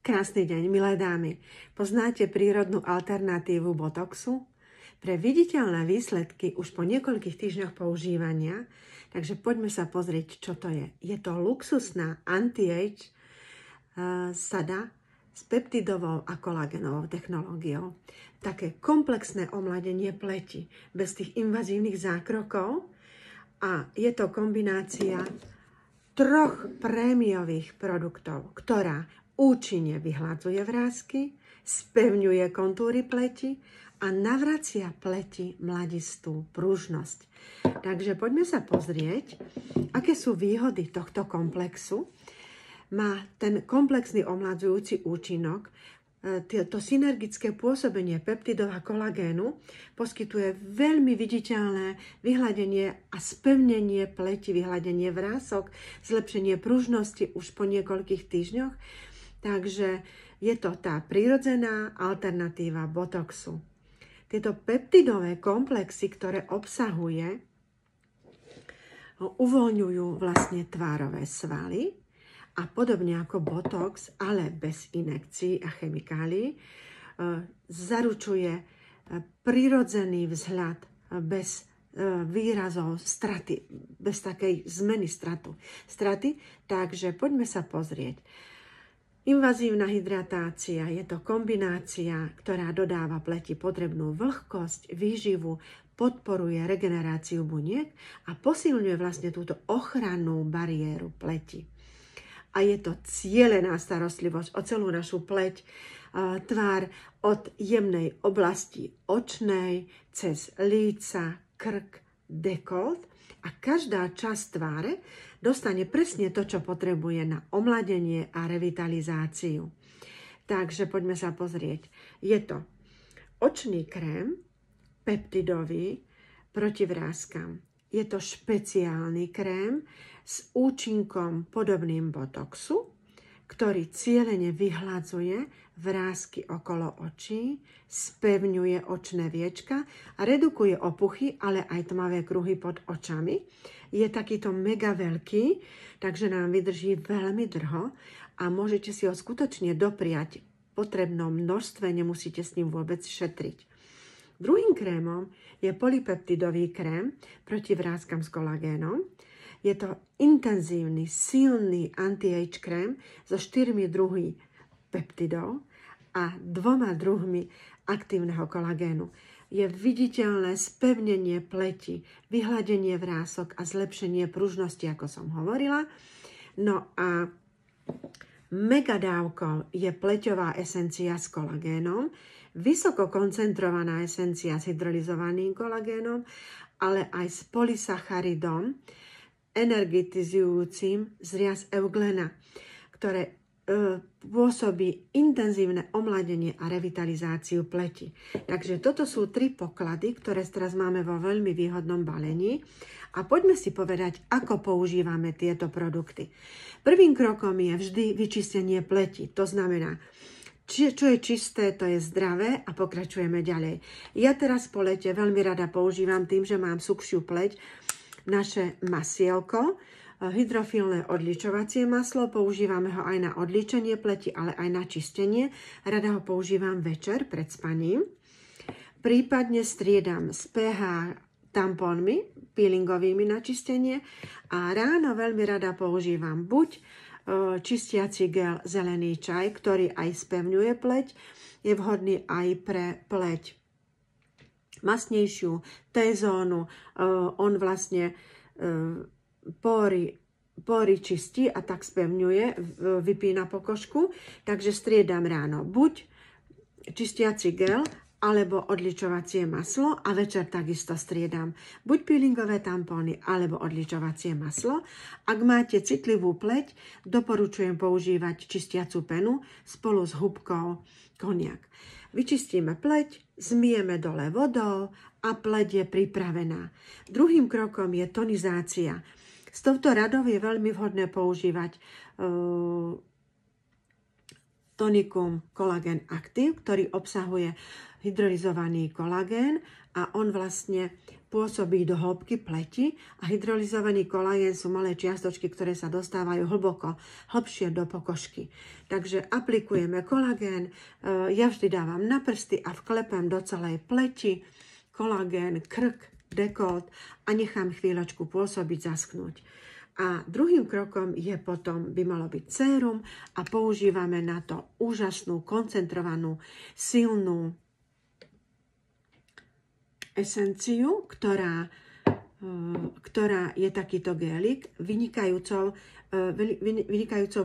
Krásny deň, milé dámy. Poznáte prírodnú alternatívu botoxu? Pre viditeľné výsledky už po niekoľkých týždňoch používania, takže poďme sa pozrieť, čo to je. Je to luxusná anti-age sada s peptidovou a kolágenovou technológiou. Také komplexné omladenie pleti, bez tých invazívnych zákrokov, a je to kombinácia 3 prémiových produktov, ktorá účinne vyhladzuje vrásky, spevňuje kontúry pleti a navracia pleti mladistú pružnosť. Takže poďme sa pozrieť, aké sú výhody tohto komplexu. Má ten komplexný omladzujúci účinok, to synergické pôsobenie peptidov a kolagénu poskytuje veľmi viditeľné vyhladenie a spevnenie pleti, vyhladenie vrások, zlepšenie pružnosti už po niekoľkých týždňoch. Takže je to tá prírodzená alternatíva botoxu. Tieto peptidové komplexy, ktoré obsahuje, uvoľňujú vlastne tvárové svaly a podobne ako botox, ale bez injekcií a chemikálií, zaručuje prirodzený vzhľad bez výrazov straty, bez takej zmeny straty. Takže poďme sa pozrieť. Invazívna hydratácia je to kombinácia, ktorá dodáva pleti potrebnú vlhkosť, výživu, podporuje regeneráciu buniek a posilňuje vlastne túto ochrannú bariéru pleti. A je to cielená starostlivosť o celú našu pleť, tvár od jemnej oblasti očnej, cez líca, krk, dekolt, a každá časť tváre dostane presne to, čo potrebuje na omladenie a revitalizáciu. Takže poďme sa pozrieť. Je to očný krém, peptidový, proti vráskam. Je to špeciálny krém s účinkom podobným botoxu, ktorý cielene vyhladzuje vrásky okolo očí, spevňuje očné viečka a redukuje opuchy, ale aj tmavé kruhy pod očami. Je takýto mega veľký, takže nám vydrží veľmi dlho a môžete si ho skutočne dopriať v potrebnom množstve, nemusíte s ním vôbec šetriť. Druhým krémom je polypeptidový krém proti vráskam s kolagénom. Je to intenzívny, silný anti-age krém so 4 druhmi peptidov a 2 druhmi aktívneho kolagénu. Je viditeľné spevnenie pleti, vyhladenie vrások a zlepšenie pružnosti, ako som hovorila. No a megadávkou je pleťová esencia s kolagénom, vysoko koncentrovaná esencia s hydrolyzovaným kolagénom, ale aj s polysacharidom, energetizujúcim zriaz euglena, ktoré pôsobí intenzívne omladenie a revitalizáciu pleti. Takže toto sú 3 poklady, ktoré teraz máme vo veľmi výhodnom balení. A poďme si povedať, ako používame tieto produkty. Prvým krokom je vždy vyčistenie pleti. To znamená, čo je čisté, to je zdravé, a pokračujeme ďalej. Ja teraz po lete veľmi rada používam, tým, že mám suchšiu pleť, naše masielko, hydrofilné odličovacie maslo. Používame ho aj na odličenie pleti, ale aj na čistenie. Rada ho používam večer pred spaním. Prípadne striedam s pH tampónmi, peelingovými na čistenie, a ráno veľmi rada používam buď čistiaci gel zelený čaj, ktorý aj spevňuje pleť, je vhodný aj pre pleť masnejšiu, T-zónu, on vlastne pory čistí a tak spevňuje, vypína pokožku, takže striedam ráno buď čistiaci gel alebo odličovacie maslo a večer takisto striedam buď peelingové tampóny alebo odličovacie maslo. Ak máte citlivú pleť, doporučujem používať čistiacu penu spolu s húbkou koniak. Vyčistíme pleť, zmijeme dole vodou a pleť je pripravená. Druhým krokom je tonizácia. S touto radou je veľmi vhodné používať Tonikum Collagen Active, ktorý obsahuje hydrolyzovaný kolagén a on vlastne pôsobí do hĺbky pleti a hydrolyzovaný kolagén sú malé čiastočky, ktoré sa dostávajú hlbšie do pokožky. Takže aplikujeme kolagén, ja vždy dávam na prsty a vklepem do celej pleti kolagén, krk, dekolt a nechám chvíľočku pôsobiť, zaschnúť. A druhým krokom je potom, by malo byť sérum a používame na to úžasnú, koncentrovanú, silnú esenciu, ktorá je takýto gélik. Vynikajúcou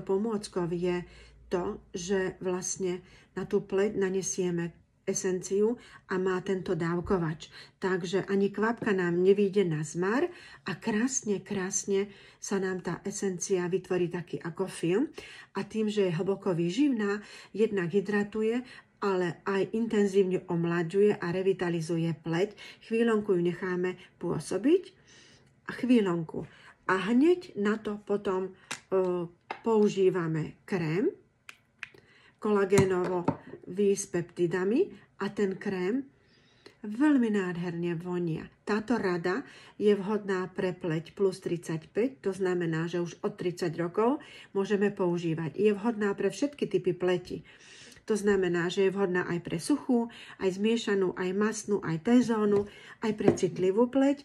pomôckou je to, že vlastne na tú pleť nanesieme esenciu a má tento dávkovač. Takže ani kvapka nám nevyjde na zmar a krásne sa nám tá esencia vytvorí taký ako film a tým, že je hlboko výživná, jednak hydratuje, ale aj intenzívne omlaďuje a revitalizuje pleť. Chvíľonku ju necháme pôsobiť a chvíľonku. A hneď na to potom používame krém kolagénovo-vý s peptidami a ten krém veľmi nádherne vonia. Táto rada je vhodná pre pleť plus 35, to znamená, že už od 30 rokov môžeme používať. Je vhodná pre všetky typy pleti. To znamená, že je vhodná aj pre suchú, aj zmiešanú, aj masnú, aj T-zónu, aj pre citlivú pleť,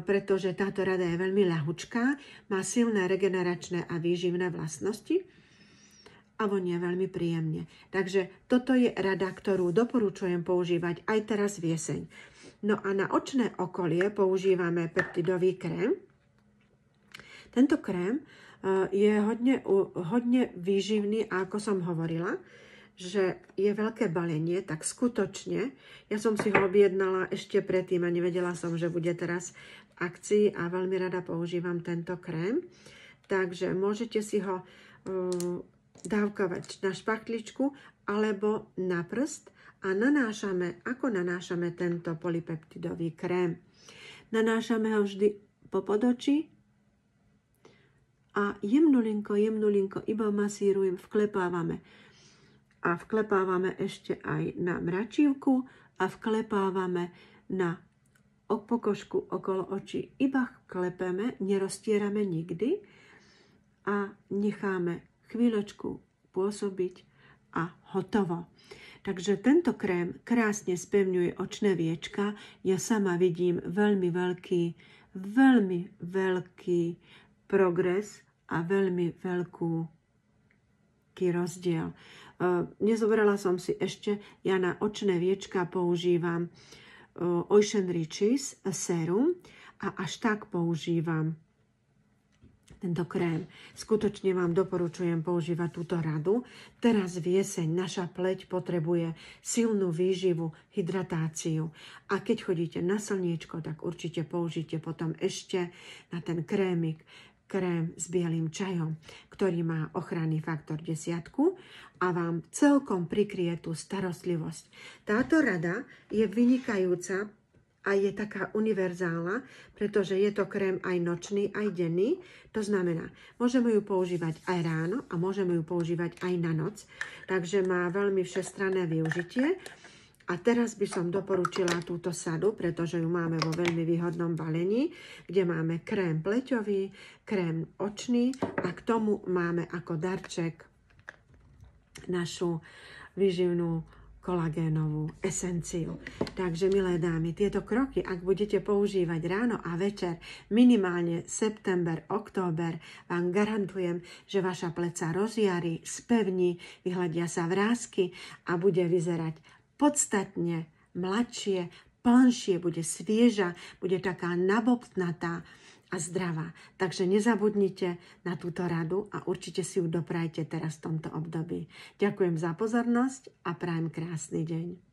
pretože táto rada je veľmi ľahučká, má silné regeneračné a výživné vlastnosti a vonia veľmi príjemne. Takže toto je rada, ktorú doporučujem používať aj teraz v jeseň. No a na očné okolie používame peptidový krém. Tento krém je hodne výživný a ako som hovorila, že je veľké balenie, tak skutočne, ja som si ho objednala ešte predtým a nevedela som, že bude teraz v akcii a veľmi rada používam tento krém. Takže môžete si ho dávkovať na špachtličku alebo na prst a ako nanášame tento polypeptidový krém. Nanášame ho vždy po podočí a jemnulinko iba masírujem, vklepávame. A vklepávame ešte aj na mračívku a vklepávame na pokožku okolo očí. Iba klepeme, neroztierame nikdy a necháme chvíľočku pôsobiť a hotovo. Takže tento krém krásne spevňuje očné viečka. Ja sama vidím veľmi veľký progres a veľmi veľký rozdiel. Nezobrala som si ešte, ja na očné viečka používam Ocean Riches sérum a až tak používam tento krém. Skutočne vám doporučujem používať túto radu. Teraz v jeseň naša pleť potrebuje silnú výživu, hydratáciu. A keď chodíte na slniečko, tak určite použite potom ešte na ten krémik krém s bielým čajom, ktorý má ochranný faktor 10 a vám celkom prikrie tú starostlivosť. Táto rada je vynikajúca a je taká univerzálna, pretože je to krém aj nočný, aj denný. To znamená, môžeme ju používať aj ráno a môžeme ju používať aj na noc. Takže má veľmi všestranné využitie. A teraz by som doporučila túto sadu, pretože ju máme vo veľmi výhodnom balení, kde máme krém pleťový, krém očný a k tomu máme ako darček našu výživnú kolagénovú esenciu. Takže, milé dámy, tieto kroky, ak budete používať ráno a večer, minimálne september, október, vám garantujem, že vaša pleť sa rozjarí, spevní, vyhľadia sa vrásky a bude vyzerať podstatne mladšie, plnšie, bude svieža, bude taká nabobtnatá a zdravá. Takže nezabudnite na túto radu a určite si ju doprajte teraz v tomto období. Ďakujem za pozornosť a prajem krásny deň.